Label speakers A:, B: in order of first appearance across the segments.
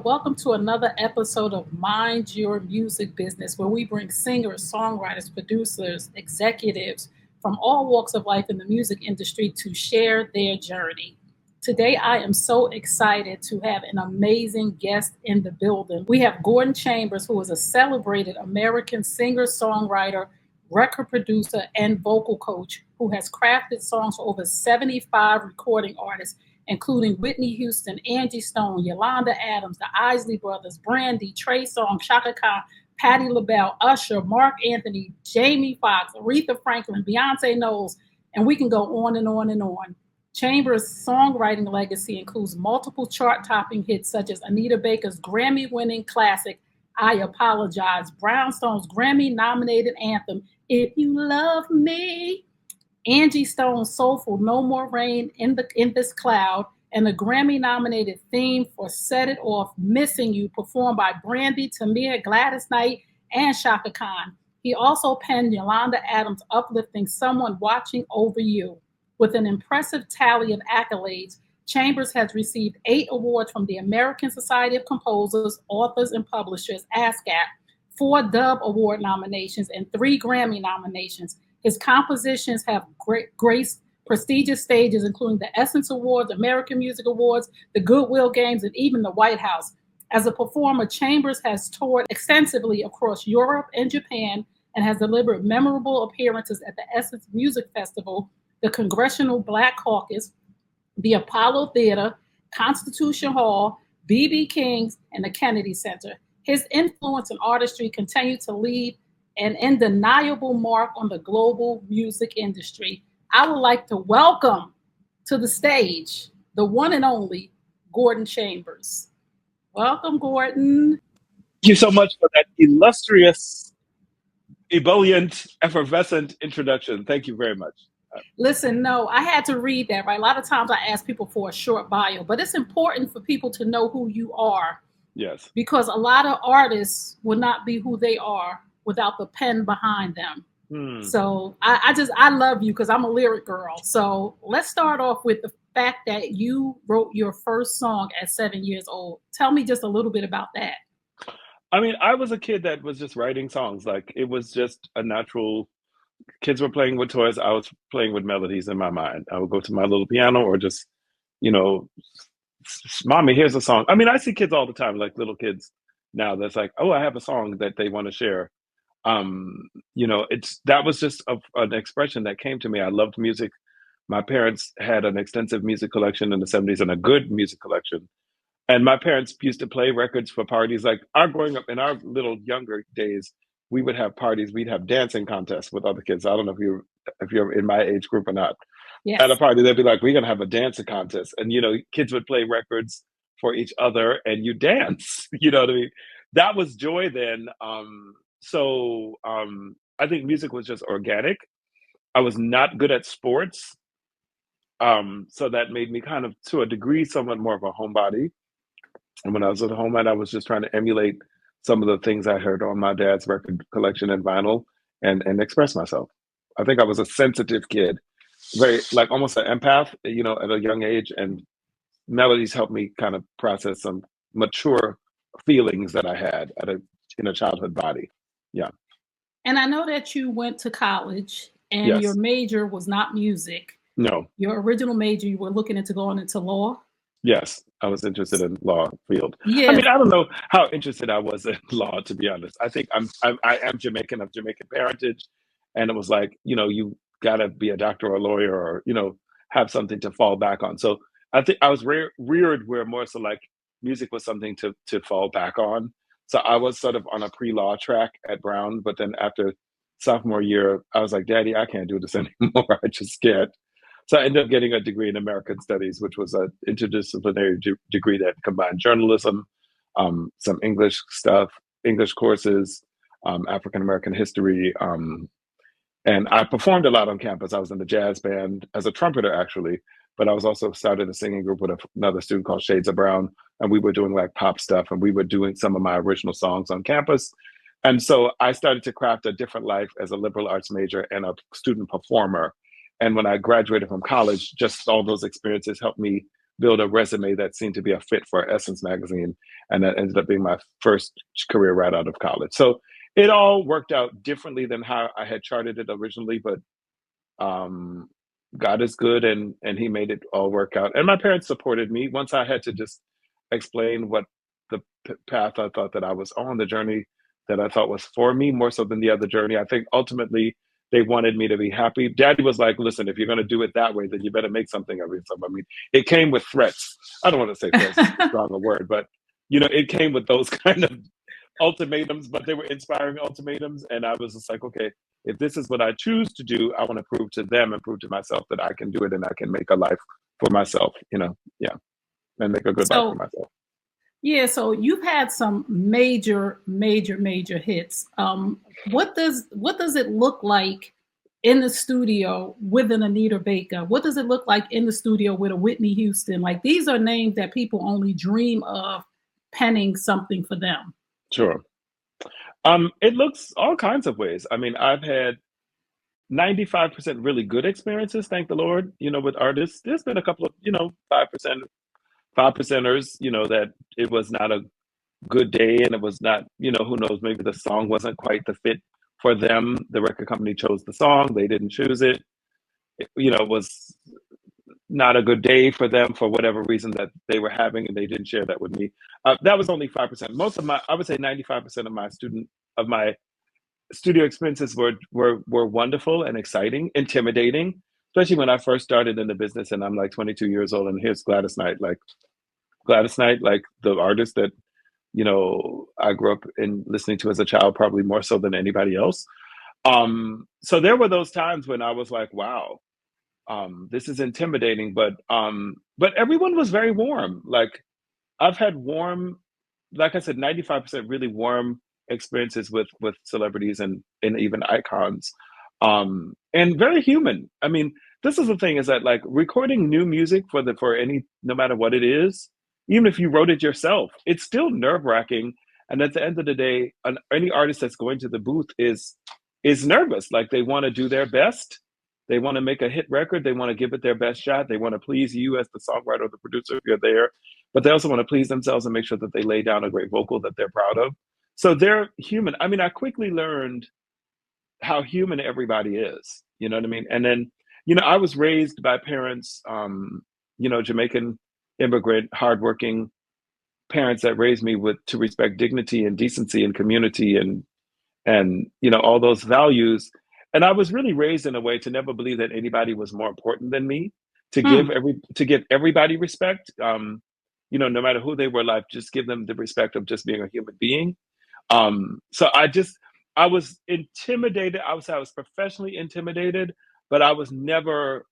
A: Welcome to another episode of Mind Your Music Business, where we bring singers, songwriters, producers, executives from all walks of life in the music industry to share their journey. Today, I am so excited to have an amazing guest in the building. We have Gordon Chambers, who is a celebrated American singer, songwriter, record producer, and vocal coach who has crafted songs for over 75 recording artists, including Whitney Houston, Angie Stone, Yolanda Adams, the Isley Brothers, Brandy, Trey Songz, Chaka Khan, Patti LaBelle, Usher, Mark Anthony, Jamie Foxx, Aretha Franklin, Beyonce Knowles, and we can go on and on and on. Chambers' songwriting legacy includes multiple chart-topping hits such as Anita Baker's Grammy-winning classic, I Apologize, Brownstone's Grammy-nominated anthem, If You Love Me, Angie Stone's soulful No More Rain in This Cloud, and the Grammy-nominated theme for Set It Off, Missing You, performed by Brandy, Tamir, Gladys Knight, and Chaka Khan. He also penned Yolanda Adams' uplifting Someone Watching Over You. With an impressive tally of accolades, Chambers has received 8 awards from the American Society of Composers, Authors, and Publishers, ASCAP, 4 Dove Award nominations, and 3 Grammy nominations. His compositions have graced prestigious stages, including the Essence Awards, American Music Awards, the Goodwill Games, and even the White House. As a performer, Chambers has toured extensively across Europe and Japan and has delivered memorable appearances at the Essence Music Festival, the Congressional Black Caucus, the Apollo Theater, Constitution Hall, B.B. King's, and the Kennedy Center. His influence and artistry continue to leave an undeniable mark on the global music industry. I would like to welcome to the stage the one and only Gordon Chambers. Welcome, Gordon.
B: Thank you so much for that illustrious, ebullient, effervescent introduction. Thank you very much.
A: Listen, no, I had to read that, right? A lot of times I ask people for a short bio, but it's important for people to know who you are.
B: Yes.
A: Because a lot of artists would not be who they are without the pen behind them. So I love you because I'm a lyric girl. So let's start off with the fact that you wrote your first song at 7 years old. Tell me just a little bit about that.
B: I mean, I was a kid that was just writing songs. Like, it was just a natural. Kids were playing with toys. I was playing with melodies in my mind. I would go to my little piano or just, Mommy, here's a song. I mean, I see kids all the time, like little kids now that's like, oh, I have a song that they want to share. That was just an expression that came to me. I loved music. My parents had an extensive music collection in the 70s and a good music collection. And my parents used to play records for parties. Like, growing up in our little younger days, we would have parties. We'd have dancing contests with other kids. I don't know if you're in my age group or not.
A: Yes.
B: At a party, they'd be like, we're going to have a dancing contest. And, kids would play records for each other and you dance. You know what I mean? That was joy then. I think music was just organic. I was not good at sports. So that made me kind of, to a degree, somewhat more of a homebody. And when I was at home, I was just trying to emulate some of the things I heard on my dad's record collection and vinyl and express myself. I think I was a sensitive kid, very, like, almost an empath, at a young age. And melodies helped me kind of process some mature feelings that I had in a childhood body. Yeah.
A: And I know that you went to college and
B: Yes.
A: your major was not music.
B: No.
A: Your original major, you were looking into going into law?
B: Yes, I was interested in law field.
A: Yeah.
B: I mean, I don't know how interested I was in law, to be honest. I think I am Jamaican, of Jamaican parentage. And it was like, you gotta be a doctor or a lawyer or, have something to fall back on. So I think I was reared where more so like music was something to fall back on. So I was sort of on a pre-law track at Brown, but then after sophomore year, I was like, Daddy, I can't do this anymore. I just can't. So I ended up getting a degree in American Studies, which was an interdisciplinary degree that combined journalism, some English stuff, English courses, African American history. And I performed a lot on campus. I was in the jazz band as a trumpeter, actually, but I was also started a singing group with another student called Shades of Brown. And we were doing like pop stuff and we were doing some of my original songs on campus. And so I started to craft a different life as a liberal arts major and a student performer. And when I graduated from college, just all those experiences helped me build a resume that seemed to be a fit for Essence magazine, and that ended up being my first career right out of college. So it all worked out differently than how I had charted it originally, but um, God is good, and He made it all work out. And my parents supported me once I had to just explain what the path I thought that I was on, the journey that I thought was for me, more so than the other journey. I think ultimately they wanted me to be happy. Daddy was like, "Listen, if you're going to do it that way, then you better make something of yourself." I mean, it came with threats. I don't want to say threats; it's too strong a word, but it came with those kind of ultimatums, but they were inspiring ultimatums, and I was just like, okay, if this is what I choose to do, I want to prove to them and prove to myself that I can do it and I can make a life for myself, yeah, and make a good life for
A: So
B: myself.
A: yeah, so you've had some major, major, major hits. What does it look like in the studio with an Anita Baker? What does it look like in the studio with a Whitney Houston? Like, these are names that people only dream of penning something for them.
B: Sure. It looks all kinds of ways. I mean, I've had 95% really good experiences, thank the Lord, with artists. There's been a couple of, 5%, 5%ers, that it was not a good day and it was not, who knows, maybe the song wasn't quite the fit for them. The record company chose the song, they didn't choose it. It was not a good day for them for whatever reason that they were having, and they didn't share that with me. That was only 5%. Most of I would say 95% of my studio experiences were wonderful and exciting, intimidating, especially when I first started in the business and I'm like 22 years old, and here's Gladys Knight, like the artist that I grew up in listening to as a child, probably more so than anybody else. So there were those times when I was like, wow, this is intimidating, but everyone was very warm. Like, I've had warm, like I said, 95% really warm experiences with celebrities and even icons, and very human. I mean, this is the thing, is that, like, recording new music for any, no matter what it is, even if you wrote it yourself, it's still nerve-wracking. And at the end of the day, any artist that's going to the booth is nervous. Like, they want to do their best. They want to make a hit record. They want to give it their best shot. They want to please you as the songwriter or the producer if you're there, but they also want to please themselves and make sure that they lay down a great vocal that they're proud of. So they're human. I mean, I quickly learned how human everybody is. You know what I mean? And then, I was raised by parents, Jamaican immigrant, hardworking parents that raised me to respect dignity and decency and community and all those values. And I was really raised in a way to never believe that anybody was more important than me, to
A: Hmm.
B: give everybody respect, no matter who they were, like, just give them the respect of just being a human being. So I was intimidated. I would say I was professionally intimidated, but I was never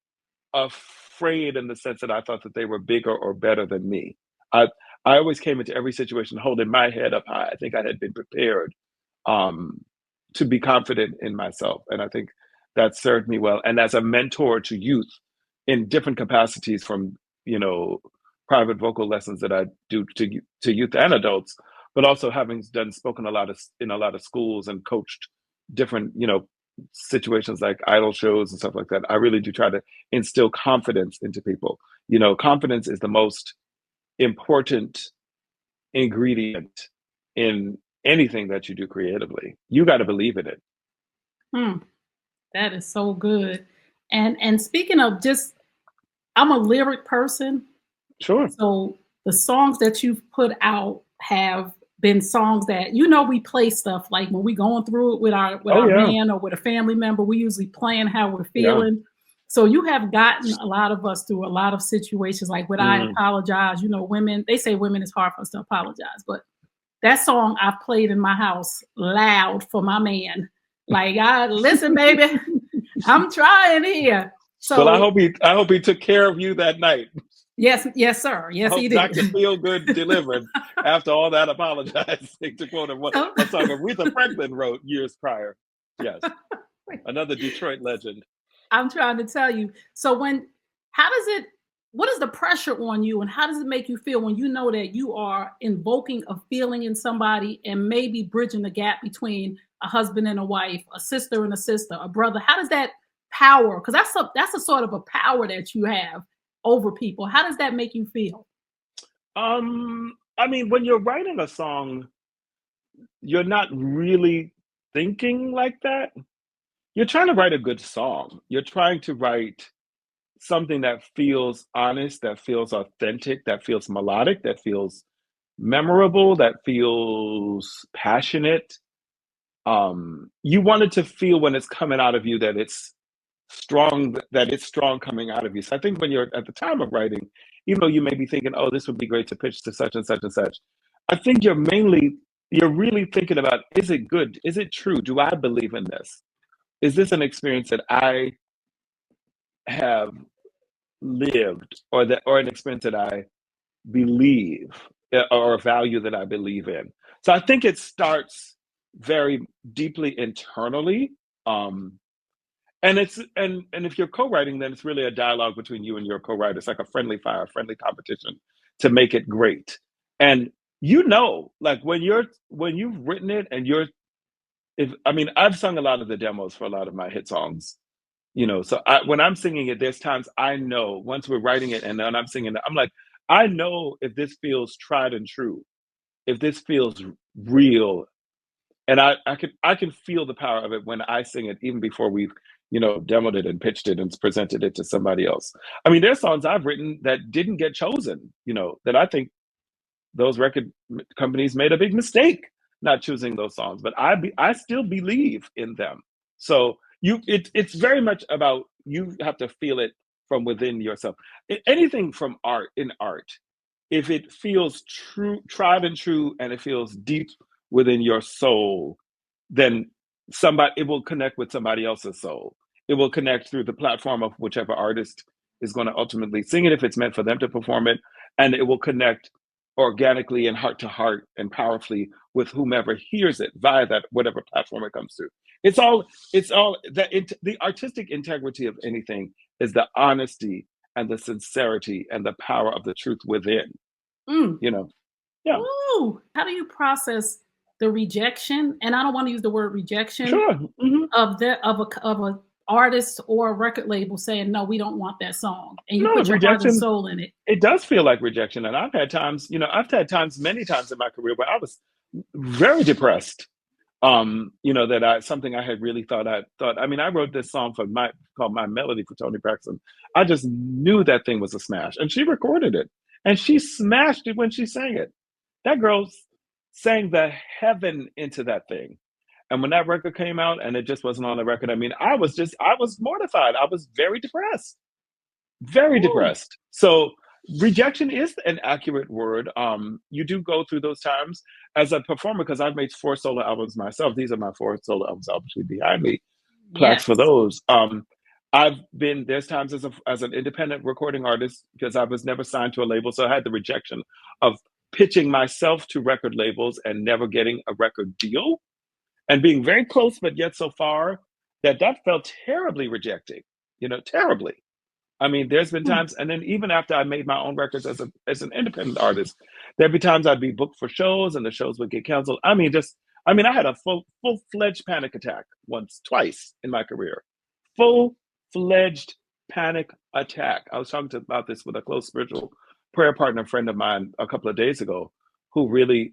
B: afraid in the sense that I thought that they were bigger or better than me. I I always came into every situation holding my head up high. I think I had been prepared, um, to be confident in myself, and I think that served me well. And as a mentor to youth in different capacities, from you know private vocal lessons that I do to youth and adults, but also having done spoken in a lot of schools and coached different situations like idol shows and stuff like that. I really do try to instill confidence into people. Confidence is the most important ingredient in anything that you do creatively. You got to believe in it.
A: Hmm. That is so good. And speaking of, just, I'm a lyric person.
B: Sure.
A: So the songs that you've put out have been songs that, we play stuff like when we going through it with our
B: Oh yeah.
A: man or with a family member, we usually playing how we're
B: Yeah.
A: feeling. So you have gotten a lot of us through a lot of situations, like with I
B: Mm.
A: Apologize. Women, they say women, it's hard for us to apologize, but that song I played in my house loud for my man. Like, listen, baby, I'm trying here.
B: Well, I
A: So
B: hope he took care of you that night.
A: yes, yes, sir.
B: I
A: Yes, he
B: hope
A: did.
B: Dr. Feelgood delivered after all that apologizing, to quote him,
A: So,
B: a song Aretha Franklin wrote years prior. Yes, another Detroit legend.
A: I'm trying to tell you. So how does it, what is the pressure on you, and how does it make you feel when you know that you are invoking a feeling in somebody and maybe bridging the gap between a husband and a wife, a sister and a sister, a brother? How does that power, because that's a sort of a power that you have. over people. How does that make you feel?
B: I mean, when you're writing a song, you're not really thinking like that. You're trying to write a good song. You're trying to write something that feels honest, that feels authentic, that feels melodic, that feels memorable, that feels passionate. You want it to feel when it's coming out of you that it's strong coming out of you. So I think when you're at the time of writing, even though you may be thinking, oh, this would be great to pitch to such and such and such, I think you're really thinking about, is it good? Is it true? Do I believe in this? Is this an experience that I have lived, or an experience that I believe, or a value that I believe in? So I think it starts very deeply internally. Um, and if you're co-writing, then it's really a dialogue between you and your co-writer. It's like a friendly fire, friendly competition to make it great. And like when you've written it and if I mean, I've sung a lot of the demos for a lot of my hit songs, so when I'm singing it, there's times I know once we're writing it and then I'm singing it, I'm like, I know if this feels tried and true, if this feels real, and I can feel the power of it when I sing it, even before we've demoed it and pitched it and presented it to somebody else. I mean, there's songs I've written that didn't get chosen, that I think those record companies made a big mistake not choosing those songs, but I still believe in them. So it's very much about, you have to feel it from within yourself. Anything from art, if it feels true, tried and true, and it feels deep within your soul, then it will connect with somebody else's soul. It will connect through the platform of whichever artist is going to ultimately sing it, if it's meant for them to perform it, and it will connect organically and heart to heart and powerfully with whomever hears it via that whatever platform it comes through. It's all the artistic integrity of anything is the honesty and the sincerity and the power of the truth within.
A: Mm.
B: Yeah.
A: Ooh, how do you process the rejection? And I don't want to use the word rejection
B: Sure. Mm-hmm.
A: of a artist or a record label saying, no, we don't want that song, and you
B: No,
A: put your heart and
B: rejection.
A: soul in it.
B: It does feel like rejection, and I've had times, many times in my career, where I was very depressed. That something I had really thought. I mean, I wrote this song called My Melody for Toni Braxton. I just knew that thing was a smash, and she recorded it, and she smashed it when she sang it. That girl sang the heaven into that thing. And when that record came out and it just wasn't on the record, I mean, I was mortified. I was very depressed, very
A: Ooh,
B: depressed. So rejection is an accurate word. You do go through those times as a performer, because I've made 4 solo albums myself. These are my 4 solo albums, obviously behind me, plaques for
A: yes.
B: those. There's times as an independent recording artist, because I was never signed to a label, so I had the rejection of pitching myself to record labels and never getting a record deal, and being very close, but yet so far that felt terribly rejecting, terribly. I mean, there's been
A: Hmm.
B: times, and then even after I made my own records as an independent artist, there'd be times I'd be booked for shows, and the shows would get canceled. I had a full-fledged panic attack twice in my career. Full-fledged panic attack. I was talking about this with a close spiritual prayer partner friend of mine a couple of days ago, who really,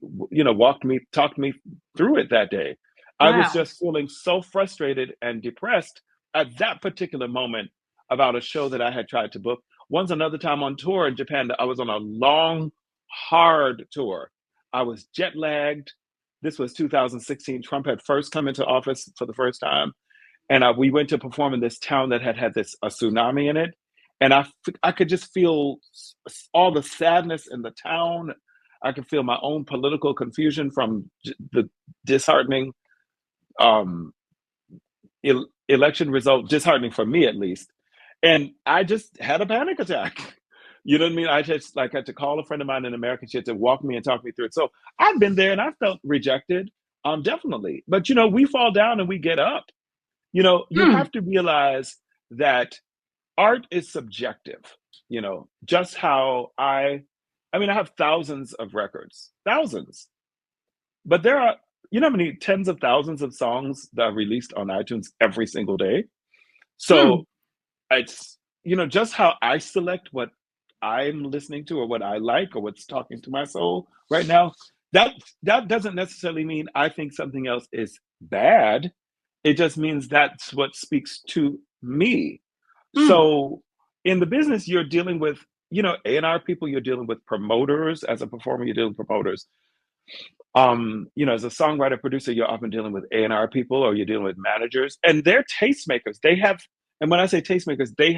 B: talked me through it that day. I was
A: Wow.
B: just feeling so frustrated and depressed at that particular moment about a show that I had tried to book. Once another time on tour in Japan, I was on a long, hard tour. I was jet lagged. This was 2016. Trump had first come into office for the first time, and we went to perform in this town that had a tsunami in it, and I could just feel all the sadness in the town. I could feel my own political confusion from the disheartening um, election result, disheartening for me at least. And I just had a panic attack. You know what I mean? I just had to call a friend of mine in America. She had to walk me and talk me through it. So I've been there and I felt rejected, definitely. But we fall down and we get up. You
A: Hmm.
B: have to realize that art is subjective. Just how I have thousands of records, thousands, but there are, how many tens of thousands of songs that are released on iTunes every single day.
A: Hmm.
B: So it's, just how I select what I'm listening to or what I like or what's talking to my soul right now, that doesn't necessarily mean I think something else is bad. It just means that's what speaks to me.
A: Mm.
B: So in the business, you're dealing with, A&R people, you're dealing with promoters. As a performer, you're dealing with promoters. As a songwriter producer, you're often dealing with A&R people, or you're dealing with managers, and they're tastemakers. And when I say tastemakers, they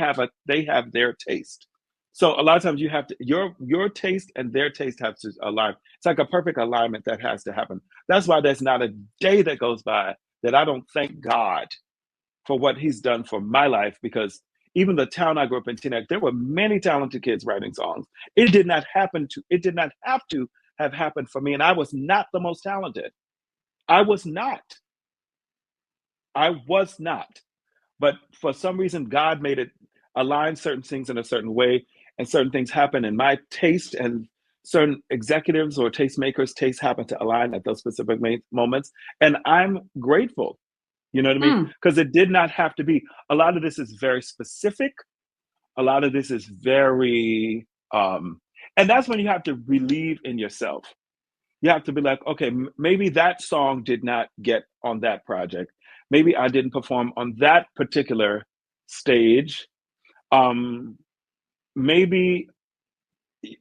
B: have their taste. So a lot of times you have to your taste and their taste have to align. It's like a perfect alignment that has to happen. That's why there's not a day that goes by that I don't thank God for what He's done for my life, because even the town I grew up in, Teaneck, there were many talented kids writing songs. It did not have to have happened for me. And I was not the most talented. I was not. I was not. But for some reason, God made it align certain things in a certain way, and certain things happen. And my taste and certain executives or tastemakers' taste happen to align at those specific moments. And I'm grateful. You know what I mean?
A: Mm.
B: Because it did not have to be. A lot of this is very specific. A lot of this is very, and that's when you have to believe in yourself. You have to be like, okay, maybe that song did not get on that project. Maybe I didn't perform on that particular stage. Um, maybe,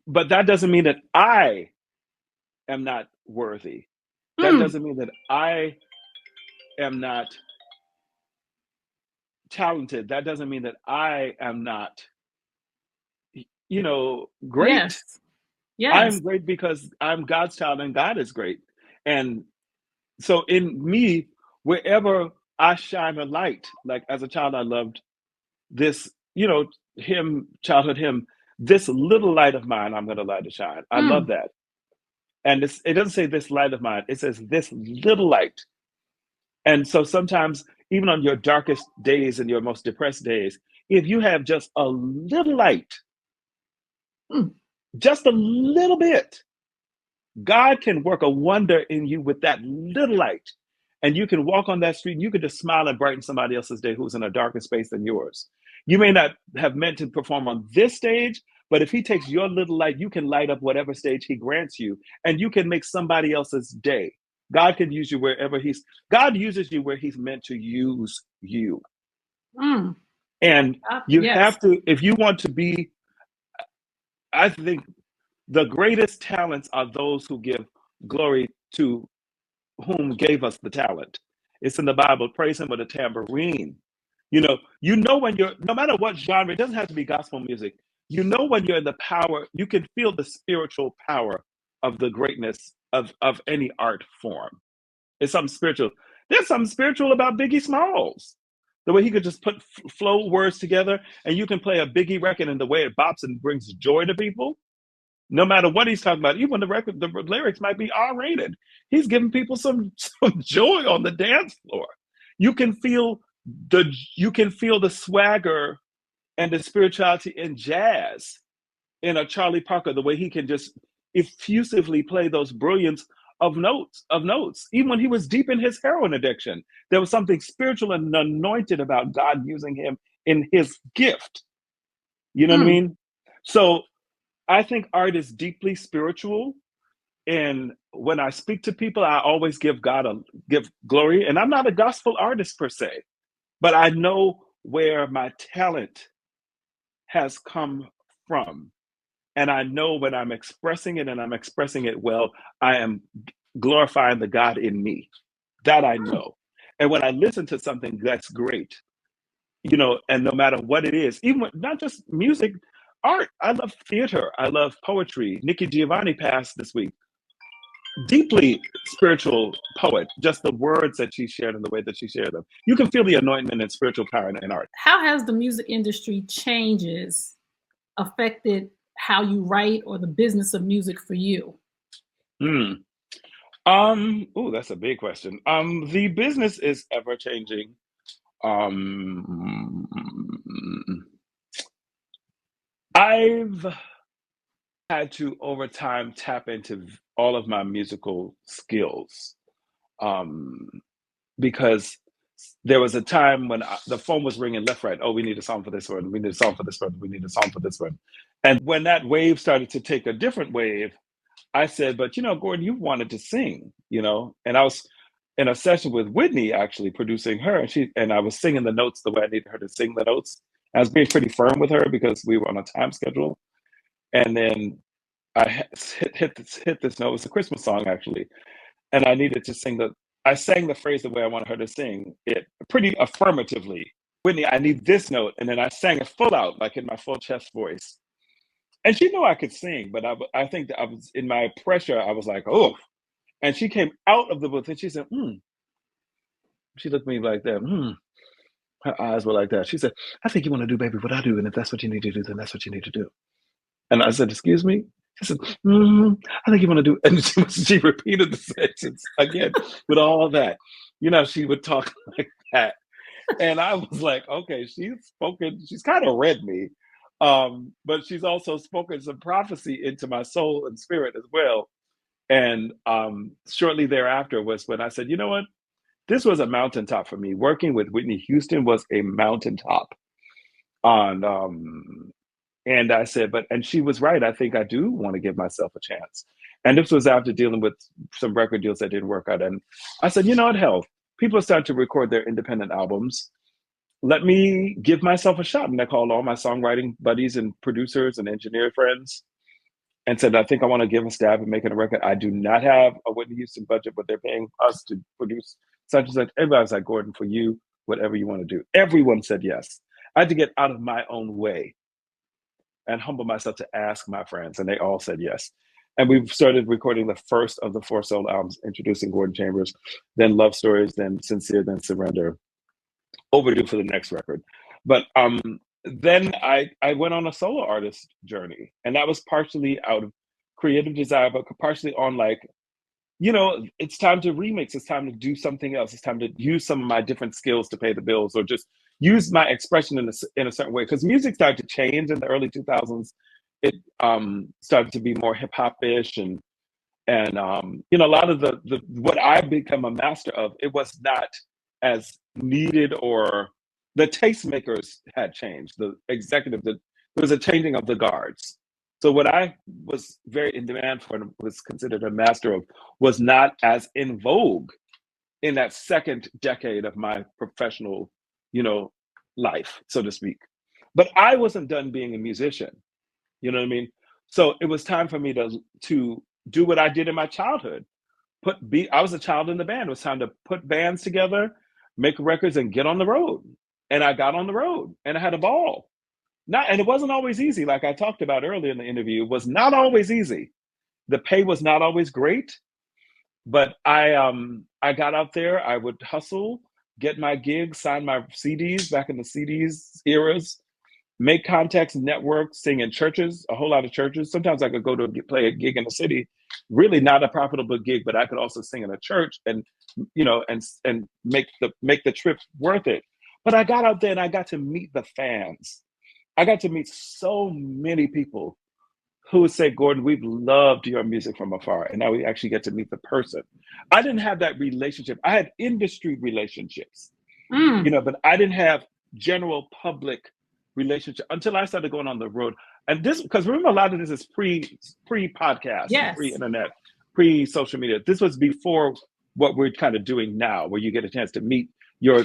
B: but that doesn't mean that I am not worthy. That
A: Mm.
B: doesn't mean that I am not talented. That doesn't mean that I am not, great.
A: Yes. Yes.
B: I'm great because I'm God's child and God is great. And so in me, wherever I shine a light, like as a child, I loved this, childhood hymn, this little light of mine, I'm going to light to shine. I love
A: Mm.
B: that. And it doesn't say this light of mine, it says this little light. And so sometimes, even on your darkest days and your most depressed days, if you have just a little light,
A: Mm.
B: just a little bit, God can work a wonder in you with that little light. And you can walk on that street and you can just smile and brighten somebody else's day who's in a darker space than yours. You may not have meant to perform on this stage, but if He takes your little light, you can light up whatever stage He grants you, and you can make somebody else's day. God can use you God uses you where He's meant to use you.
A: Mm.
B: And you
A: Yes.
B: have to, if you want to be, I think the greatest talents are those who give glory to whom gave us the talent. It's in the Bible. Praise Him with a tambourine. When you're, no matter what genre, it doesn't have to be gospel music. When you're in the power, you can feel the spiritual power of the greatness of any art form. It's something spiritual. There's something spiritual about Biggie Smalls. The way he could just put flow words together, and you can play a Biggie record, and the way it bops and brings joy to people, no matter what he's talking about, even when the lyrics might be R-rated, he's giving people some joy on the dance floor. You can feel the swagger and the spirituality in jazz in a Charlie Parker, the way he can just effusively play those brilliance of notes. Even when he was deep in his heroin addiction, there was something spiritual and anointed about God using him in His gift. You know what I
A: Mm.
B: mean? So I think art is deeply spiritual. And when I speak to people, I always give glory. And I'm not a gospel artist per se, but I know where my talent has come from. And I know when I'm expressing it and I'm expressing it well, I am glorifying the God in me. That I
A: Mm.
B: know. And when I listen to something that's great, and no matter what it is, not just music, art. I love theater. I love poetry. Nikki Giovanni passed this week. Deeply spiritual poet. Just the words that she shared and the way that she shared them. You can feel the anointment and spiritual power in art.
A: How has the music industry changes affected how you write or the business of music for you?
B: Mm. That's a big question. The business is ever changing. Um, I've had to over time tap into all of my musical skills, um, because there was a time when the phone was ringing left, right. Oh, we need a song for this one. We need a song for this one. We need a song for this one. And when that wave started to take a different wave, I said, but Gordon, you wanted to sing, and I was in a session with Whitney actually producing her, and I was singing the notes the way I needed her to sing the notes. I was being pretty firm with her because we were on a time schedule. And then I hit this note. It was a Christmas song actually, and I needed to sing I sang the phrase the way I wanted her to sing it pretty affirmatively. Whitney, I need this note, and then I sang it full out, like in my full chest voice. And she knew I could sing, but I think that I was in my pressure. I was like, oh. And she came out of the booth and she said, hmm. She looked at me like that. Hmm. Her eyes were like that. She said, I think you want to do, baby, what I do. And if that's what you need to do, then that's what you need to do. And I said, excuse me? She said, I think you want to do. And she repeated the sentence again with all of that. She would talk like that. And I was like, okay, she's kind of read me. But she's also spoken some prophecy into my soul and spirit as well. And shortly thereafter was when I said, you know what? This was a mountaintop for me. Working with Whitney Houston was a mountaintop. And I said, and she was right. I think I do want to give myself a chance. And this was after dealing with some record deals that didn't work out. And I said, what, hell, people are starting to record their independent albums. Let me give myself a shot. And I called all my songwriting buddies and producers and engineer friends and said, I think I want to give a stab at making a record. I do not have a Whitney Houston budget, but they're paying us to produce such and such. Everybody was like, Gordon, for you, whatever you want to do. Everyone said yes. I had to get out of my own way and humble myself to ask my friends, and they all said yes. And we've started recording the first of the 4 solo albums, introducing Gordon Chambers, then Love Stories, then Sincere, then Surrender. Overdue for the next record. But then I went on a solo artist journey, and that was partially out of creative desire, but partially on like, it's time to remix. It's time to do something else. It's time to use some of my different skills to pay the bills, or just use my expression in a certain way. Because music started to change in the early 2000s. It started to be more hip hop-ish, and a lot of the what I've become a master of, it was not as needed, or the tastemakers had changed. The executive, there was a changing of the guards. So what I was very in demand for and was considered a master of was not as in vogue in that second decade of my professional, life, so to speak. But I wasn't done being a musician. You know what I mean? So it was time for me to do what I did in my childhood. I was a child in the band. It was time to put bands together, make records, and get on the road. And I got on the road, and I had a ball. And it wasn't always easy. Like I talked about earlier in the interview, it was not always easy. The pay was not always great, but I got out there. I would hustle, get my gigs, sign my CDs back in the CDs eras, make contacts, network, sing in churches, a whole lot of churches. Sometimes I could go to play a gig in the city, really not a profitable gig, but I could also sing in a church and and make the trip worth it. But I got out there and I got to meet the fans. I got to meet so many people who would say, Gordon, we've loved your music from afar. And now we actually get to meet the person. I didn't have that relationship. I had industry relationships, but I didn't have general public relationship until I started going on the road. And this, because remember, a lot of this is pre-podcast,
A: yes.
B: pre-internet, pre-social media. This was before what we're kind of doing now, where you get a chance to meet your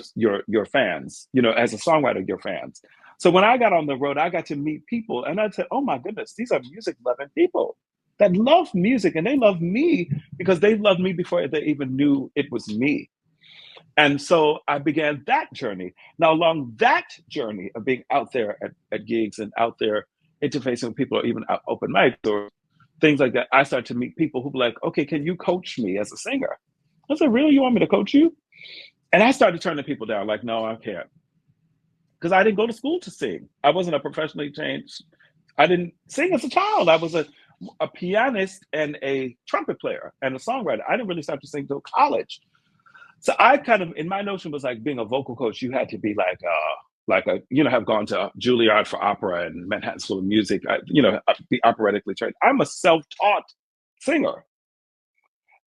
B: fans, as a songwriter, your fans. So when I got on the road, I got to meet people, and I said, oh my goodness, these are music-loving people that love music, and they love me because they loved me before they even knew it was me. And so I began that journey. Now, along that journey of being out there at gigs and out there interfacing with people, or even open mics or things like that, I started to meet people who were like, okay, can you coach me as a singer? I said, really? You want me to coach you? And I started turning people down, like, no, I can't. Because I didn't go to school to sing. I wasn't a professionally trained. I didn't sing as a child. I was a pianist and a trumpet player and a songwriter. I didn't really start to sing until college. So I kind of, in my notion, was like being a vocal coach, you had to be have gone to Juilliard for opera and Manhattan School of Music, be operatically trained. I'm a self-taught singer.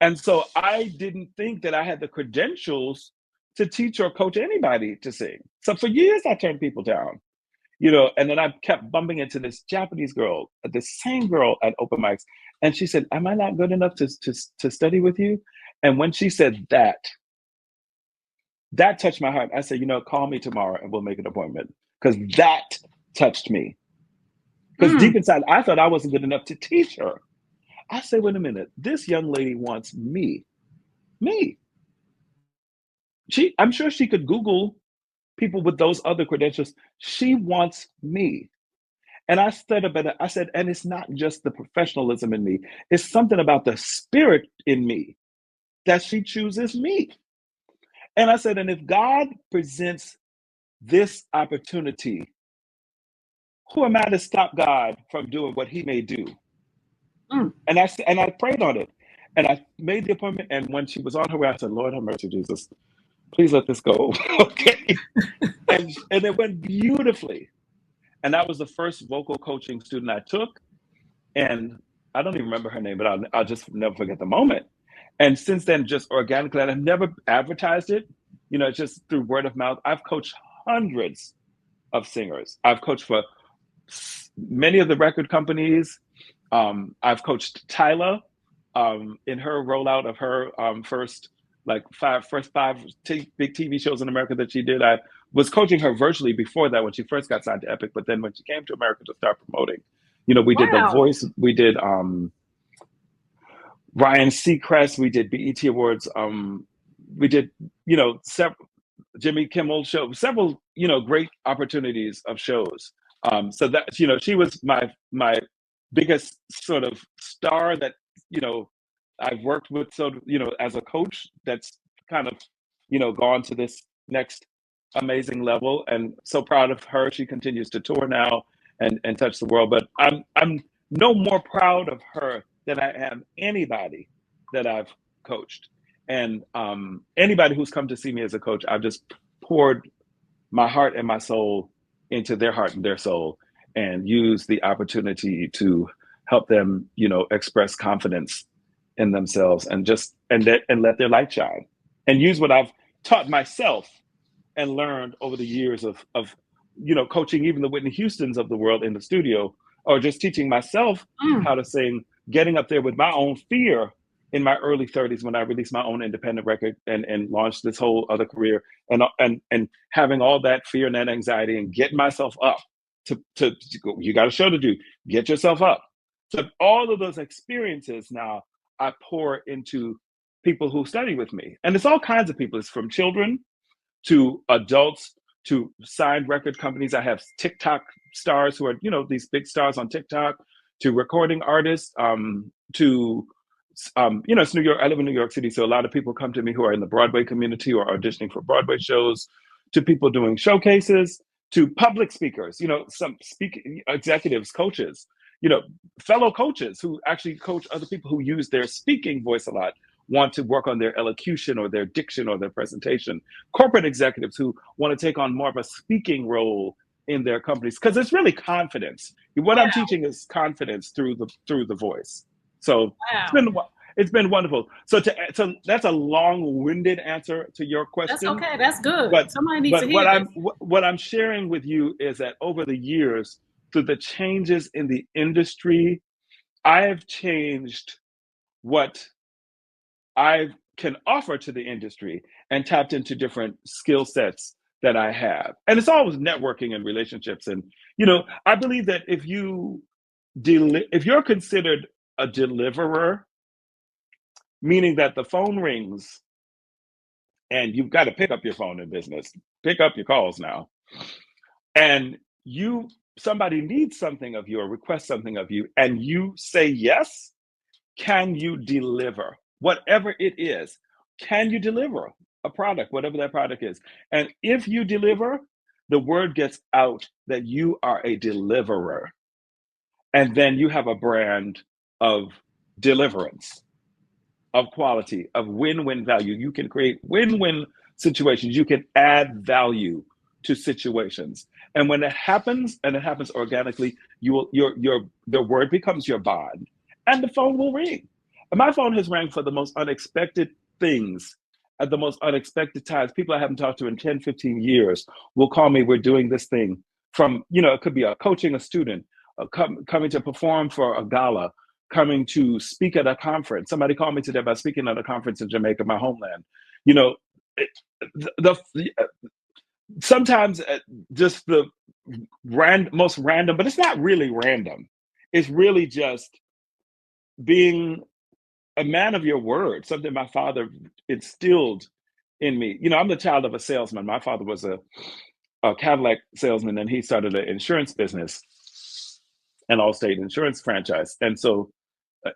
B: And so I didn't think that I had the credentials to teach or coach anybody to sing. So for years, I turned people down. And then I kept bumping into this Japanese girl, the same girl at open mics. And she said, am I not good enough to study with you? And when she said that touched my heart. I said, call me tomorrow and we'll make an appointment. Because that touched me. Because deep inside, I thought I wasn't good enough to teach her. I said, wait a minute, this young lady wants me. Me. I'm sure she could Google people with those other credentials. She wants me. And I stood up and I said, and it's not just the professionalism in me, it's something about the spirit in me that she chooses me. And I said, and if God presents this opportunity, who am I to stop God from doing what he may do? And I prayed on it. And I made the appointment. And when she was on her way, I said, Lord have mercy, Jesus, please let this go. Okay. And it went beautifully. And that was the first vocal coaching student I took. And I don't even remember her name, but I'll just never forget the moment. And since then, just organically, and I've never advertised it, just through word of mouth. I've coached hundreds of singers. I've coached for many of the record companies. I've coached Tyla in her rollout of her first five big TV shows in America that she did. I was coaching her virtually before that when she first got signed to Epic, but then when she came to America to start promoting, we did The Voice, we did Ryan Seacrest, we did BET Awards, we did several Jimmy Kimmel show, several great opportunities of shows. So that she was my biggest sort of star that I've worked with, as a coach that's kind of gone to this next amazing level, and so proud of her. She continues to tour now and touch the world, but I'm no more proud of her than I am anybody that I've coached. And anybody who's come to see me as a coach, I've just poured my heart and my soul into their heart and their soul, and use the opportunity to help them, express confidence in themselves, and let their light shine, and use what I've taught myself and learned over the years of coaching even the Whitney Houstons of the world in the studio, or just teaching myself how to sing, getting up there with my own fear in my early 30s when I released my own independent record and launched this whole other career, and having all that fear and that anxiety, and getting myself up to you got a show to do, get yourself up. So all of those experiences now I pour into people who study with me. And it's all kinds of people. It's from children to adults to signed record companies. I have TikTok stars who are, these big stars on TikTok, to recording artists, to it's New York. I live in New York City, so a lot of people come to me who are in the Broadway community or auditioning for Broadway shows, to people doing showcases, to public speakers, some speaking executives, coaches, fellow coaches who actually coach other people who use their speaking voice a lot, want to work on their elocution or their diction or their presentation. Corporate executives who want to take on more of a speaking role in their companies, because it's really confidence. What I'm teaching is confidence through the voice. So it's been wonderful. So that's a long-winded answer to your question.
A: That's okay. That's good.
B: But
A: somebody needs to hear
B: what I'm sharing with you is that over the years, through the changes in the industry, I have changed what I can offer to the industry and tapped into different skill sets that I have. And it's always networking and relationships. And, I believe that if you're considered a deliverer, meaning that the phone rings and you've got to pick up your phone in business, pick up your calls now, and somebody needs something of you or requests something of you, and you say yes, can you deliver? Whatever it is, can you deliver a product, whatever that product is? And if you deliver, the word gets out that you are a deliverer. And then you have a brand of deliverance, of quality, of win-win value. You can create win-win situations. You can add value to situations. And when it happens, and it happens organically, the word becomes your bond, and the phone will ring. And my phone has rang for the most unexpected things at the most unexpected times. People I haven't talked to in 10, 15 years will call me, we're doing this thing. from, it could be a coaching a student, coming to perform for a gala, coming to speak at a conference. Somebody called me today about speaking at a conference in Jamaica, my homeland. It, the sometimes just the most random, but it's not really random. It's really just being a man of your word, something my father instilled in me. I'm the child of a salesman. My father was a Cadillac salesman, and he started an insurance business, an Allstate insurance franchise. And so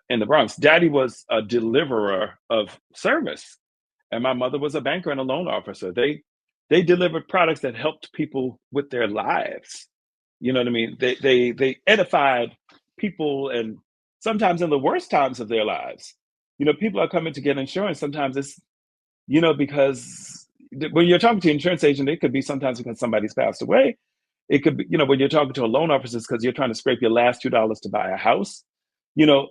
B: in the Bronx, Daddy was a deliverer of service, and my mother was a banker and a loan officer. They delivered products that helped people with their lives. You know what I mean? They edified people, and sometimes in the worst times of their lives. People are coming to get insurance. Sometimes it's, because when you're talking to an insurance agent, it could be sometimes because somebody's passed away. It could be, when you're talking to a loan officer, it's because you're trying to scrape your last $2 to buy a house.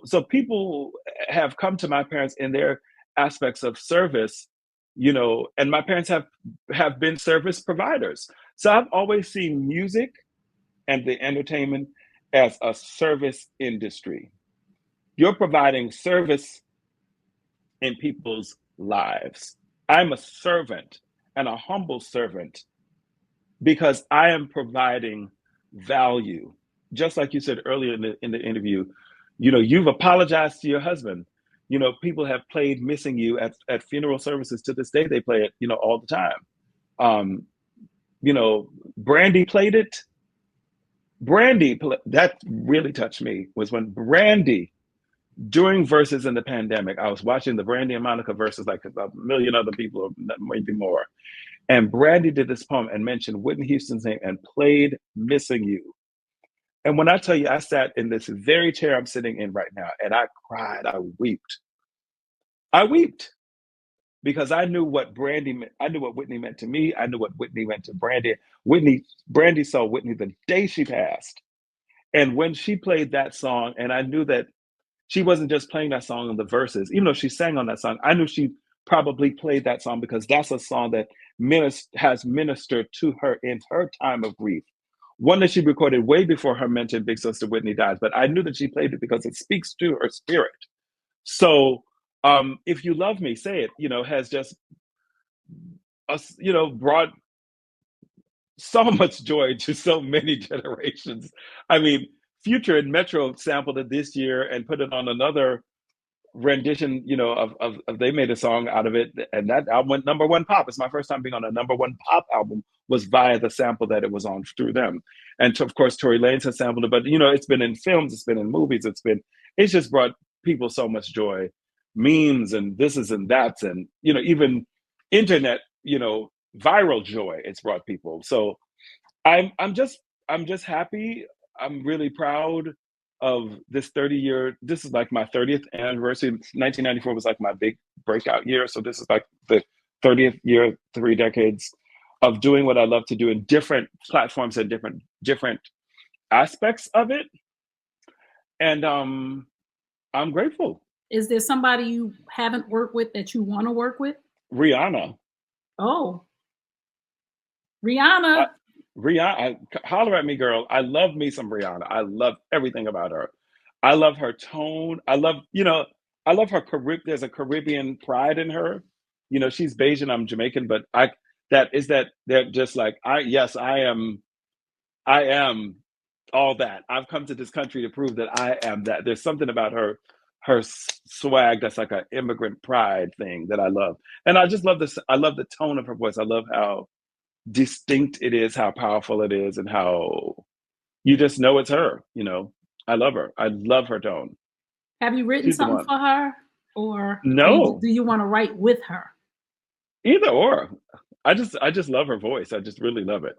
B: So people have come to my parents in their aspects of service, and my parents have been service providers. So I've always seen music and the entertainment as a service industry. You're providing service in people's lives. I'm a servant, and a humble servant, because I am providing value. Just like you said earlier in the interview, you've apologized to your husband. People have played Missing You at funeral services. To this day, they play it, all the time. Brandy played it. That really touched me, was when Brandy, during Verses in the pandemic, I was watching the Brandy and Monica Verses like a million other people, or maybe more. And Brandy did this poem and mentioned Whitney Houston's name and played Missing You. And when I tell you, I sat in this very chair I'm sitting in right now, and I cried, I wept. Because I knew what Brandy meant. I knew what Whitney meant to me. I knew what Whitney meant to Brandy. Brandy saw Whitney the day she passed. And when she played that song, and I knew that she wasn't just playing that song in the verses, even though she sang on that song, I knew she probably played that song because that's a song that has ministered to her in her time of grief. One that she recorded way before her mentioned big sister Whitney died, but I knew that she played it because it speaks to her spirit. So If You Love Me, Say It, has just, brought so much joy to so many generations. I mean, Future and Metro sampled it this year and put it on another rendition, of they made a song out of it, and that album went #1 pop. It's my first time being on a #1 pop album, was via the sample that it was on through them. And of course, Tory Lanez has sampled it, but it's been in films, it's been in movies, it's just brought people so much joy, memes and this is and that's, and even internet, viral joy it's brought people. So I'm just happy. I'm really proud of this 30-year. This is like my 30th anniversary. 1994 was like my big breakout year. So this is like the 30th year, 3 decades of doing what I love to do in different platforms and different aspects of it. And I'm grateful.
A: Is there somebody you haven't worked with that you want to work with?
B: Rihanna.
A: Oh, Rihanna.
B: Rihanna, holler at me, girl. I love me some Rihanna. I love everything about her. I love her tone. I love her there's a Caribbean pride in her. She's Bajan, I'm Jamaican, but they're just like, I am all that. I've come to this country to prove that I am that. There's something about her swag that's like an immigrant pride thing that I love. And I just love this. I love the tone of her voice. I love how distinct it is, how powerful it is, and how you just know it's her. I love her. I love her tone.
A: Have you written something for her, or
B: no?
A: Do you want to write with her?
B: Either or. I just love her voice. I just really love it.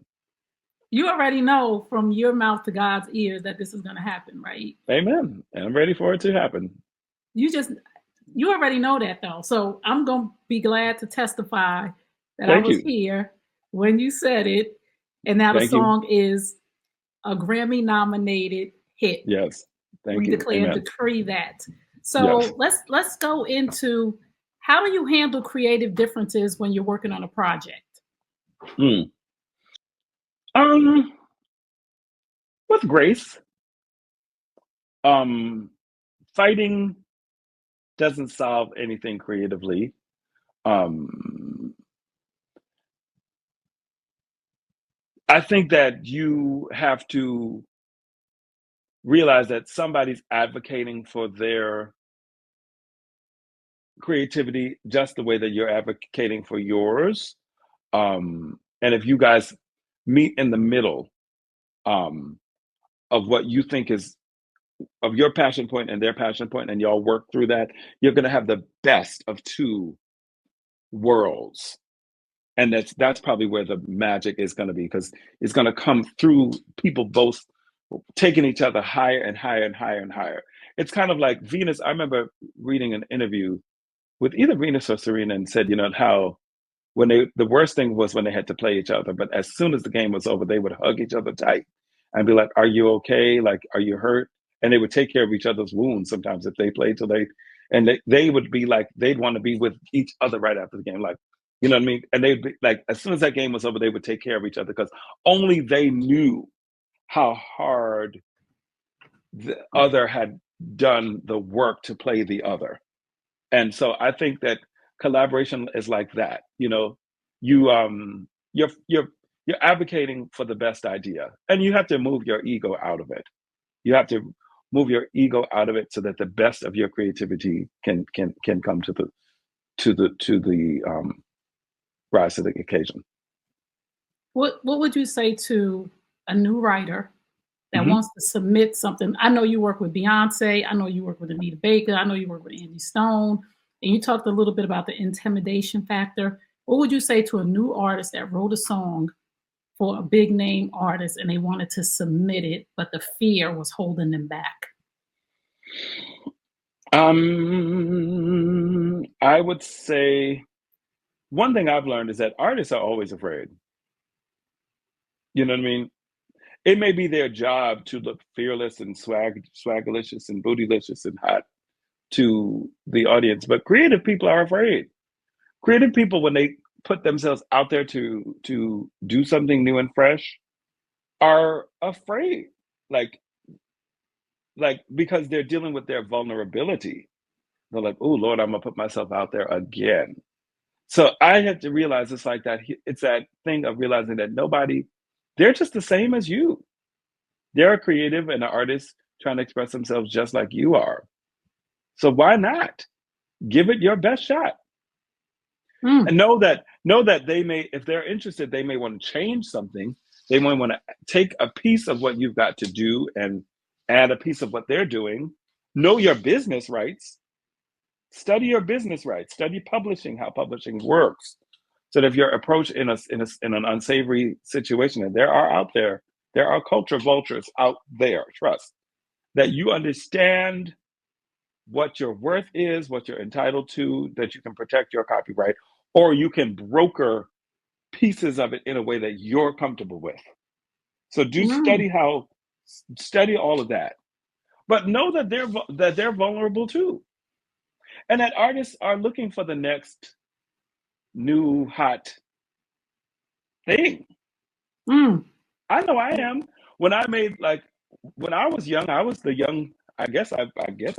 A: You already know from your mouth to God's ears that this is going to happen, right?
B: Amen. And I'm ready for it to happen.
A: You already know that, though. So I'm going to be glad to testify that
B: Thank
A: I was
B: you.
A: here when you said it. And now the song is a Grammy-nominated hit.
B: Yes. Thank you.
A: We declare and decree that. So let's go into, how do you handle creative differences when you're working on a project?
B: with grace. Fighting doesn't solve anything creatively. I think that you have to realize that somebody's advocating for their creativity just the way that you're advocating for yours. And if you guys meet in the middle of what you think is of your passion point and their passion point, and y'all work through that, you're going to have the best of two worlds. And that's probably where the magic is going to be, because it's going to come through people both taking each other higher and higher and higher and higher. It's kind of like Venus. I remember reading an interview with either Venus or Serena, and said, how when the worst thing was when they had to play each other, but as soon as the game was over, they would hug each other tight and be like, "Are you okay? Like, are you hurt?" And they would take care of each other's wounds sometimes if they played till late. And they would be like, they'd want to be with each other right after the game. Like, you know what I mean? And they'd be like, as soon as that game was over, they would take care of each other, because only they knew how hard the other had done the work to play the other. And so I think that collaboration is like that. You you're advocating for the best idea, and you have to move your ego out of it. You have to move your ego out of it so that the best of your creativity can come to the rise to the occasion.
A: What would you say to a new writer that
B: Mhm.
A: wants to submit something? I know you work with Beyonce. I know you work with Anita Baker. I know you work with Andy Stone. And you talked a little bit about the intimidation factor. What would you say to a new artist that wrote a song for a big name artist and they wanted to submit it, but the fear was holding them back?
B: I would say one thing I've learned is that artists are always afraid. You know what I mean? It may be their job to look fearless and swagalicious and bootylicious and hot to the audience, but creative people are afraid. Creative people, when they put themselves out there to do something new and fresh, are afraid. Like because they're dealing with their vulnerability. They're like, "Oh Lord, I'm gonna put myself out there again." So I had to realize it's like that. It's that thing of realizing that they're just the same as you. They're a creative and an artist trying to express themselves just like you are. So why not give it your best shot? And know that they may, if they're interested, they may want to change something. They might want to take a piece of what you've got to do and add a piece of what they're doing. Know your business rights. Study your business rights. Study publishing, how publishing works, so that if you're approached in an unsavory situation, and there are culture vultures out there. Trust that you understand what your worth is, what you're entitled to, that you can protect your copyright, or you can broker pieces of it in a way that you're comfortable with. So
A: Mm,
B: study all of that, but know that they're vulnerable too, and that artists are looking for the next new hot thing.
A: mm,
B: I know I am. When I made when I was young, I was the young. I guess I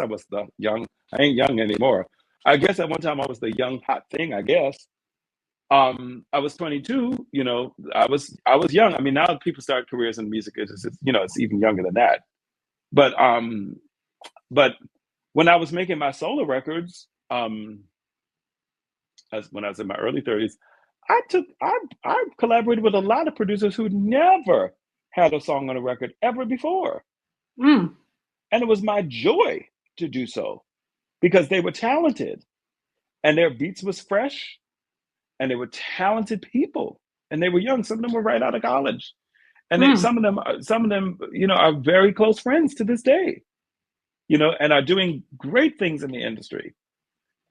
B: was the young. I ain't young anymore. I guess at one time I was the young hot thing. I guess. I was 22. I was young. I mean, now people start careers in music. It's even younger than that. But when I was making my solo records, as when I was in my early 30s, I collaborated with a lot of producers who never had a song on a record ever before.
A: mm,
B: And it was my joy to do so, because they were talented and their beats was fresh, and they were talented people, and they were young. Some of them were right out of college. And
A: mm.
B: some of them, are very close friends to this day, and are doing great things in the industry.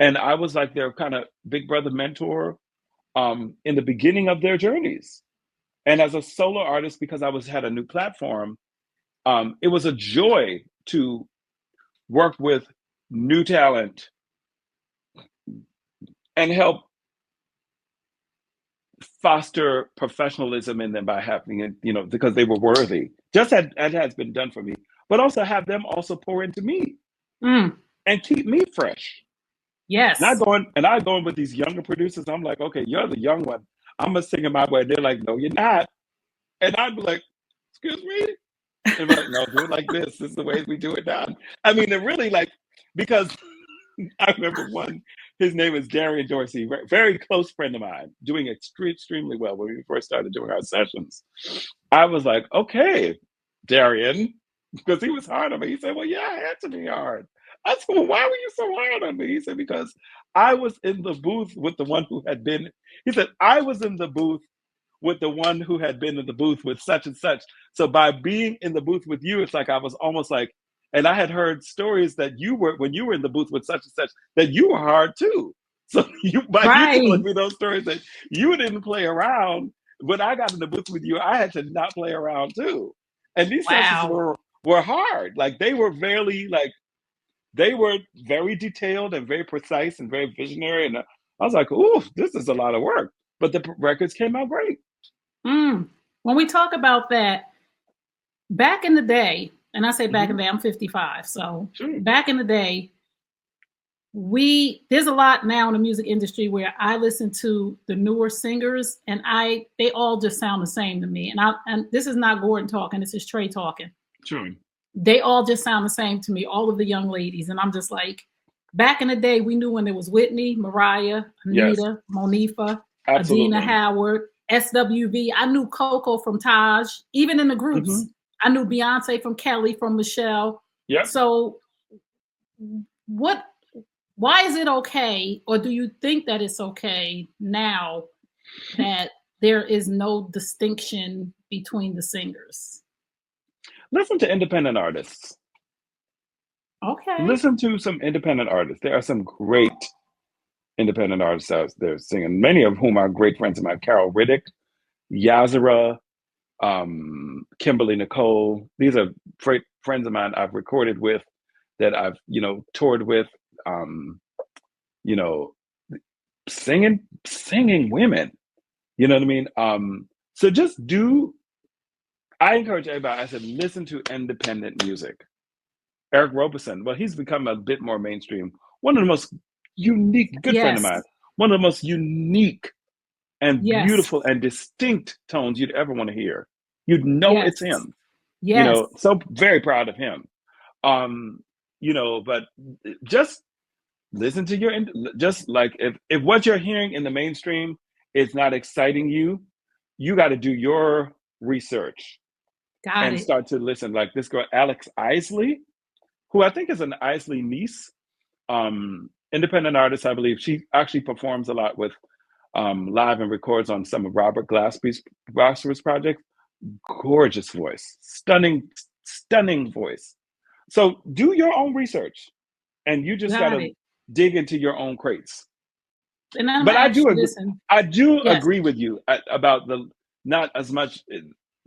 B: And I was like their kind of big brother mentor in the beginning of their journeys. And as a solo artist, because had a new platform, it was a joy to work with new talent and help foster professionalism in them by having it, because they were worthy. Just as has been done for me, but also have them also pour into me
A: Mm.
B: and keep me fresh. And
A: Yes.
B: I go in with these younger producers. I'm like, okay, you're the young one. I'm gonna sing in my way. They're like, no, you're not. And I'd be like, excuse me. And be like, no, do it like this. This is the way we do it now. I mean, they're really like, because I remember one, his name is Darian Dorsey, very close friend of mine, doing extremely well when we first started doing our sessions. I was like, okay, Darian, because he was hard on me. He said, well, yeah, I had to be hard. I said, well, why were you so hard on me? He said, because I was in the booth with the one who had been, he said, I was in the booth with the one who had been in the booth with such and such. So by being in the booth with you, it's like I was almost like, and I had heard stories that you were, when you were in the booth with such and such, that you were hard too. So by you telling
A: Right.
B: me those stories that you didn't play around, when I got in the booth with you, I had to not play around too. And these sessions
A: Wow.
B: were hard. Like they were very detailed and very precise and very visionary. And I was like, ooh, this is a lot of work. But the records came out great.
A: Mm. When we talk about that, back in the day, and I say back in
B: Mm-hmm.
A: the day, I'm 55. So
B: Sure.
A: back in the day, there's a lot now in the music industry where I listen to the newer singers and they all just sound the same to me. And this is not Gordon talking, this is Trey talking.
B: Sure.
A: They all just sound the same to me, all of the young ladies. And I'm just like, back in the day, we knew when there was Whitney, Mariah,
B: Yes,
A: Anita, Monifa, Adina
B: absolutely.
A: Howard, SWV. I knew Coco from Taj, even in the
B: Mm-hmm.
A: groups. I knew Beyonce from Kelly, from Michelle.
B: Yep.
A: So why is it okay, or do you think that it's okay now that there is no distinction between the singers?
B: Listen to independent artists.
A: Okay.
B: Listen to some independent artists. There are some great independent artists out there singing, many of whom are great friends of mine. Carol Riddick, Yazara, Kimberly Nicole. These are great friends of mine I've recorded with, that I've, toured with, you know, singing women. You know what I mean? So I encourage everybody, I said, listen to independent music. Eric Roberson, well, he's become a bit more mainstream. One of the most unique, good friend of
A: Yes.
B: mine, one of the most unique and
A: Yes.
B: beautiful and distinct tones you'd ever want to hear. You'd know
A: Yes.
B: it's him.
A: Yes.
B: So very proud of him. But just listen to just like if what you're hearing in the mainstream is not exciting you, you got to do your research
A: Got
B: and
A: it.
B: start to listen. Like this girl, Alex Isley, who I think is an Isley niece, independent artist, I believe. She actually performs a lot with live and records on some of Robert Glasper's projects. Gorgeous voice, stunning voice. So do your own research, and you just got
A: Got
B: to
A: it.
B: dig into your own crates.
A: And I'm
B: But
A: gonna
B: I
A: ask
B: do
A: you
B: agree.
A: this, and
B: I do
A: yes,
B: agree with you about the not as much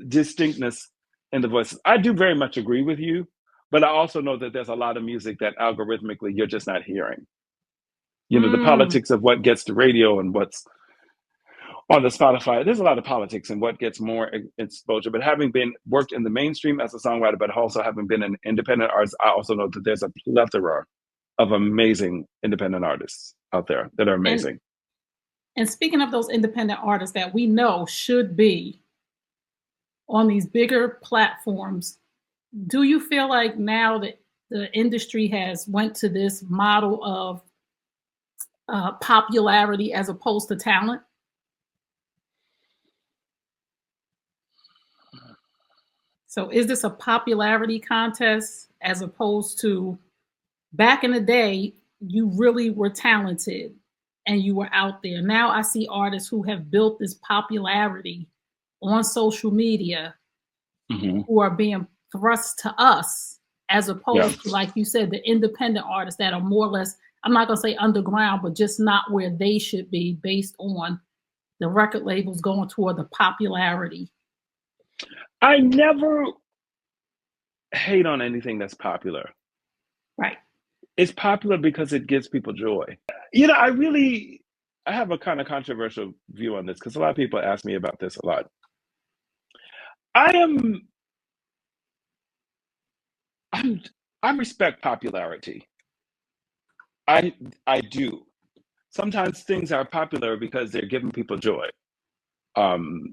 B: distinctness in the voices. I do very much agree with you, but I also know that there's a lot of music that algorithmically you're just not hearing. The
A: mm,
B: politics of what gets to radio and what's on the Spotify. There's a lot of politics and what gets more exposure. But having worked in the mainstream as a songwriter, but also having been an independent artist, I also know that there's a plethora of amazing independent artists out there that are
A: and
B: amazing.
A: and speaking of those independent artists that we know should be on these bigger platforms, do you feel like now that the industry has went to this model of popularity as opposed to talent? So is this a popularity contest as opposed to back in the day, you really were talented and you were out there. Now I see artists who have built this popularity on social media
B: Mm-hmm.
A: who are being thrust to us as
B: Yeah.
A: opposed to, like you said, the independent artists that are more or less, I'm not going to say underground, but just not where they should be based on the record labels going toward the popularity.
B: I never hate on anything that's popular.
A: Right.
B: It's popular because it gives people joy. I have a kind of controversial view on this because a lot of people ask me about this a lot. I am I'm I respect popularity. I I do. Sometimes things are popular because they're giving people joy.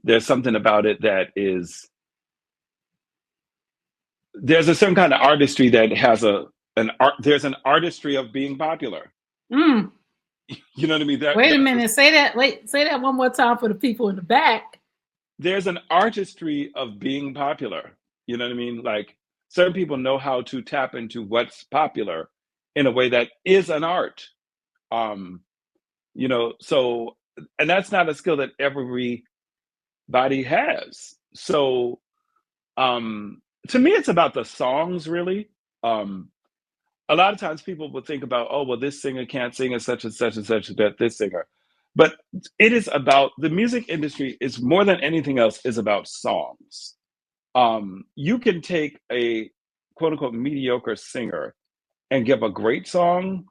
B: There's something about it that is there's a certain kind of artistry that has an art there's an artistry of being popular.
A: Mm.
B: You know what I mean?
A: Wait a minute. Say that. Wait. Say that one more time for the people in the back.
B: There's an artistry of being popular. You know what I mean? Like certain people know how to tap into what's popular in a way that is an art. Um, so and that's not a skill that everybody has. So to me it's about the songs really. Um a lot of times people will think about, oh, well, this singer can't sing as such and such and such that this singer. But it is about the music industry is more than anything else is about songs. You can take a quote unquote mediocre singer and give a great song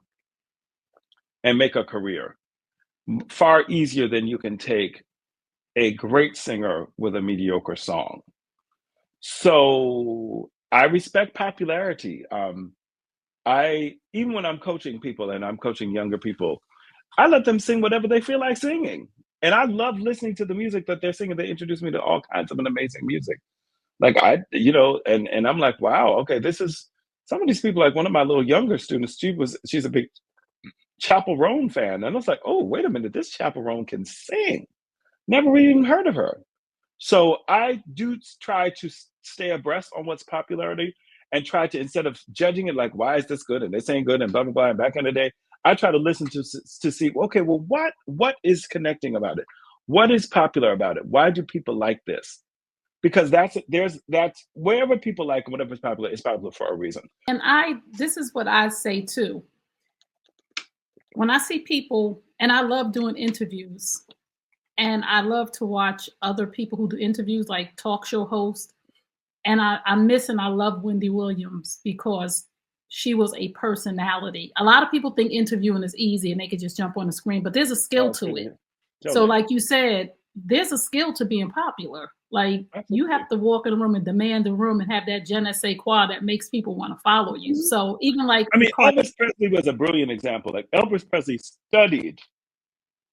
B: and make a career far easier than you can take a great singer with a mediocre song. So I respect popularity. I even when I'm coaching people and I'm coaching younger people, I let them sing whatever they feel like singing. And I love listening to the music that they're singing. They introduce me to all kinds of an amazing music. Like and I'm like, wow, okay, this is some of these people, like one of my little younger students, she's a big Chapel Roan fan. And I was like, oh, wait a minute, this Chapel Roan can sing. Never even heard of her. So I do try to stay abreast on what's popularity and try to, instead of judging it like, why is this good and this ain't good and blah blah blah. And back in the day, I try to listen to see, okay, well, what is connecting about it? What is popular about it? Why do people like this? Because that's wherever people like whatever's popular is popular for a reason.
A: And this is what I say too. When I see people, and I love doing interviews, and I love to watch other people who do interviews, like talk show hosts. And I miss and I love Wendy Williams because she was a personality. A lot of people think interviewing is easy and they could just jump on the screen, but there's a skill to it. So like you said, there's a skill to being popular. Like you have to walk in the room and demand the room and have that je ne sais quoi that makes people want to follow you. So even like
B: Elvis Presley was a brilliant example. Like Elvis Presley studied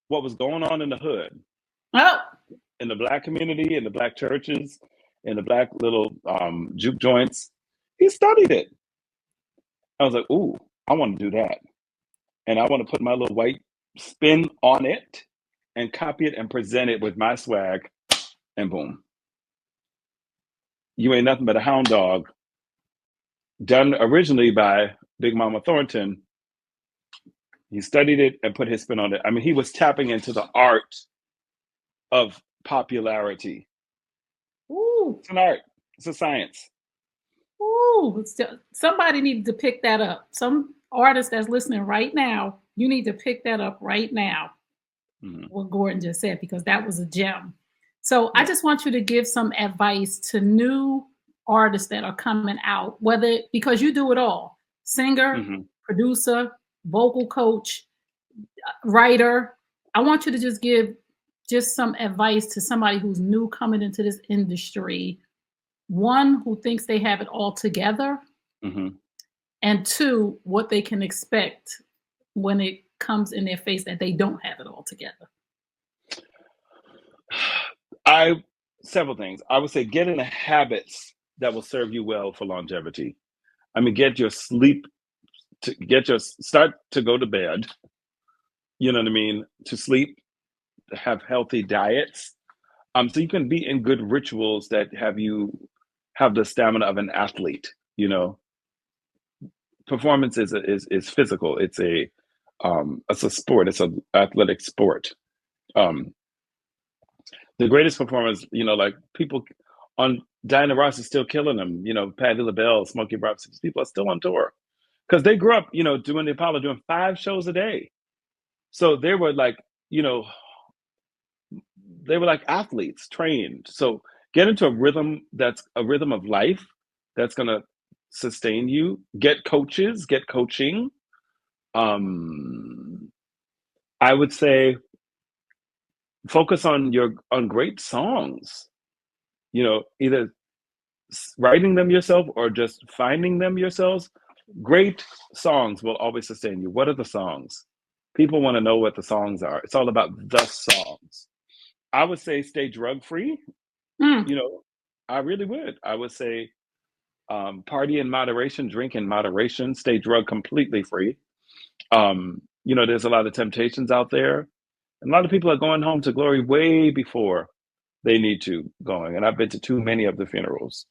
B: what was going on in the hood. In the Black community, in the Black churches, in the Black little juke joints. He studied it. I was like, ooh, I want to do that. And I want to put my little white spin on it and copy it and present it with my swag, and boom. You Ain't Nothing But a Hound Dog, done originally by Big Mama Thornton. He studied it and put his spin on it. I mean, he was tapping into the art of popularity.
A: Ooh.
B: It's an art. It's a science.
A: Ooh, somebody needed to pick that up. Some artist that's listening right now, you need to pick that up right now. Mm-hmm. What Gordon just said, because that was a gem. So yeah. I just want you to give some advice to new artists that are coming out, because you do it all: singer, mm-hmm. producer, vocal coach, writer. I want you to just give some advice to somebody who's new coming into this industry. One, who thinks they have it all together, mm-hmm. and two, what they can expect when it comes in their face that they don't have it all together.
B: Several things. I would say get in the habits that will serve you well for longevity. I mean, get your sleep, start to go to bed, you know what I mean, to sleep, to have healthy diets. So you can be in good rituals that have you have the stamina of an athlete, you know. Performance is physical. It's a sport. It's an athletic sport. The greatest performers, you know, like people on Diana Ross is still killing them. You know, Patti LaBelle, Smokey Robinson, people are still on tour because they grew up, you know, doing the Apollo, doing 5 shows a day. So they were like, you know, they were like athletes trained. So get into a rhythm that's a rhythm of life that's going to sustain you. Get coaches, get coaching. I would say focus on great songs. Either writing them yourself or just finding them yourselves. Great songs will always sustain you. What are the songs? People want to know what the songs are. It's all about the songs. I would say stay drug free.
A: Mm.
B: I really would. I would say party in moderation, drink in moderation, stay drug completely free. There's a lot of temptations out there. And a lot of people are going home to glory way before they need to going. And I've been to too many of the funerals.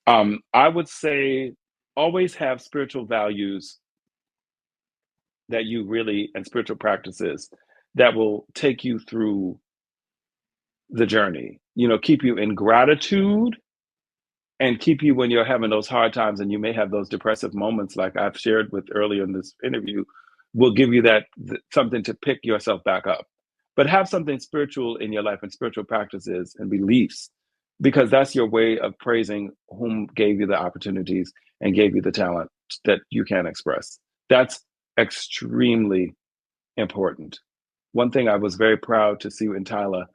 B: I would say always have spiritual values that you really, and spiritual practices that will take you through the journey, keep you in gratitude and keep you when you're having those hard times and you may have those depressive moments like I've shared with earlier in this interview, will give you that something to pick yourself back up. But have something spiritual in your life and spiritual practices and beliefs, because that's your way of praising whom gave you the opportunities and gave you the talent that you can express. That's extremely important. One thing I was very proud to see in Tyla,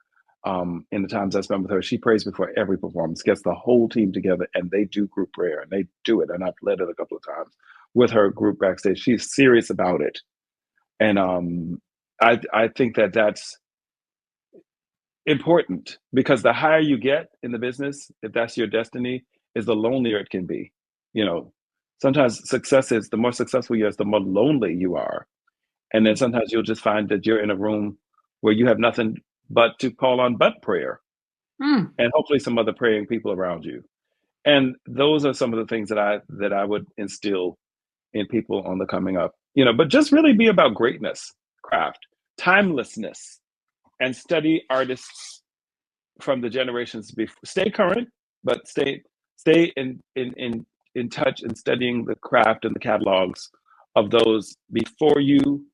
B: in the times I spent with her, she prays before every performance, gets the whole team together, and they do group prayer, and they do it. And I've led it a couple of times with her group backstage. She's serious about it. And I think that that's important, because the higher you get in the business, if that's your destiny, is the lonelier it can be. Sometimes success is, the more successful you are, the more lonely you are. And then sometimes you'll just find that you're in a room where you have nothing but to call on but prayer, and hopefully some other praying people around you. And those are some of the things that I would instill in people on the coming up. But just really be about greatness, craft, timelessness, and study artists from the generations before. Stay current, but stay in touch and studying the craft and the catalogs of those before you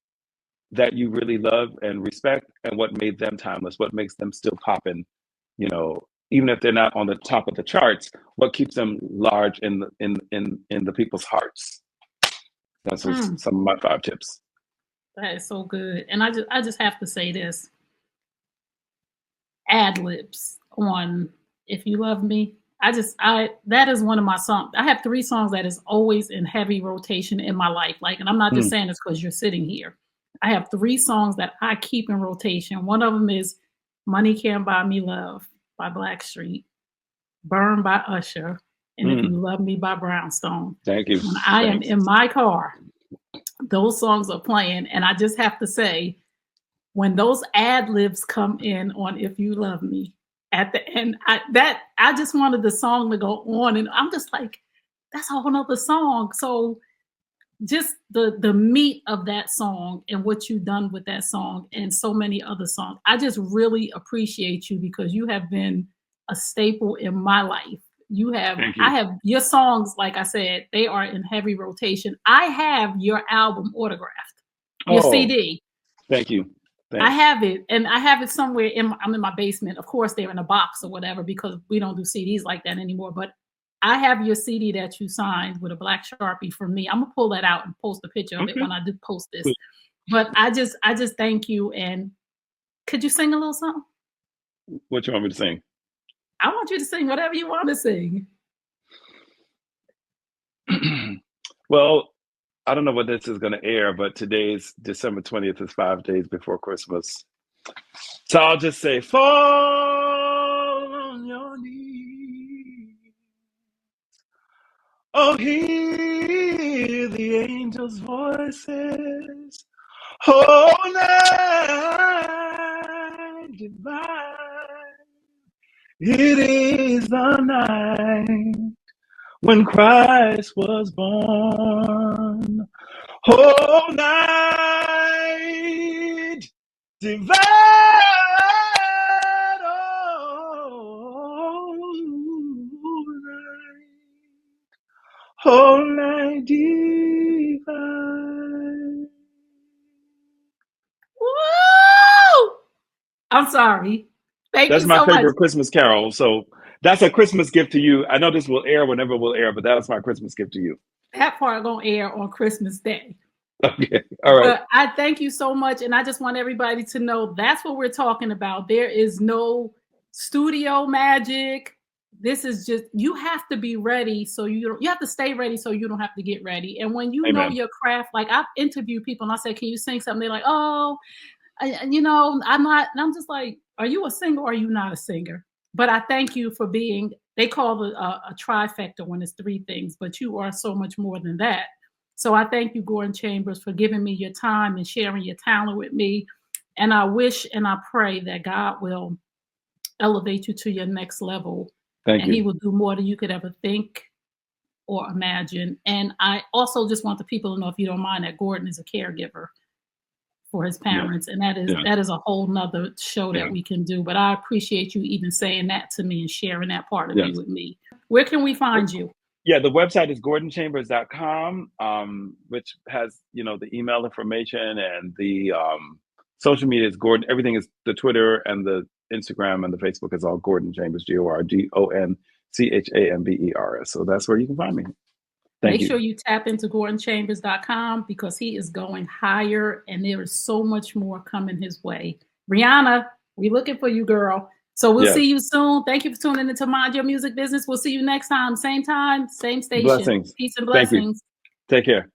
B: that you really love and respect, and what made them timeless, what makes them still popping, even if they're not on the top of the charts, what keeps them large in the people's hearts. That's some of my 5 tips.
A: That is so good. And I just have to say this. Ad libs on If You Love Me. That is one of my songs. I have 3 songs that is always in heavy rotation in my life. And I'm not just saying this because you're sitting here. I have 3 songs that I keep in rotation. One of them is Money Can't Buy Me Love by Blackstreet, Burn by Usher, and If You Love Me by Brownstone.
B: Thank you.
A: When I am in my car, those songs are playing. And I just have to say, when those ad libs come in on If You Love Me at the end, I just wanted the song to go on. And I'm just like, that's a whole nother song. So just the meat of that song and what you've done with that song and so many other songs. I just really appreciate you, because you have been a staple in my life. I have your songs, like I said, they are in heavy rotation. I have your album autographed, your CD.
B: Thank you. Thanks.
A: I have it, and I have it somewhere I'm in my basement. Of course, they're in a box or whatever, because we don't do CDs like that anymore. But I have your CD that you signed with a black Sharpie for me. I'm gonna pull that out and post a picture of it when I do post this. But I just thank you. And could you sing a little something?
B: What you want me to sing?
A: I want you to sing whatever you want to sing.
B: Well, I don't know what this is going to air, but today's December 20th is 5 days before Christmas. So I'll just say, fall on your knees. Oh, hear the angels' voices. Oh, night divine. It is the night when Christ was born. Oh, night divine. Oh, night divine.
A: Woo! I'm sorry. Thank you so much.
B: That's my favorite Christmas carol. So that's a Christmas gift to you. I know this will air whenever it will air, but that's my Christmas gift to you.
A: That part gonna air on Christmas Day.
B: Okay. All right.
A: But I thank you so much. And I just want everybody to know that's what we're talking about. There is no studio magic. This is just, you have to be ready. So you have to stay ready so you don't have to get ready. And when you know
B: Amen.
A: your craft, like I've interviewed people and I said, can you sing something? They're like, oh, I'm not. And I'm just like, are you a singer or are you not a singer? But I thank you for being, they call it a trifecta when it's three things, but you are so much more than that. So I thank you, Gordon Chambers, for giving me your time and sharing your talent with me. And I wish and I pray that God will elevate you to your next level
B: Thank
A: and he
B: you.
A: will do more than you could ever think or imagine. And I also just want the people to know, if you don't mind, that Gordon is a caregiver for his
B: Yeah.
A: parents. And that
B: Yeah.
A: is a whole nother show that we can do. But I appreciate you even saying that to me and sharing that part of you with me. Where can we find you?
B: Yeah, the website is gordonchambers.com, which has, the email information, and the social media is Gordon. Everything is the Twitter and the Instagram and the Facebook is all Gordon Chambers, GORDONCHAMBERS. So that's where you can find me. Thank
A: Make
B: you.
A: sure you tap into gordonchambers.com because he is going higher and there is so much more coming his way. Rihanna, we looking for you, girl. So we'll see you soon. Thank you for tuning into Mind Your Music Business. We'll see you next time, same station.
B: Blessings.
A: Peace and
B: Thank you.
A: blessings.
B: Take care.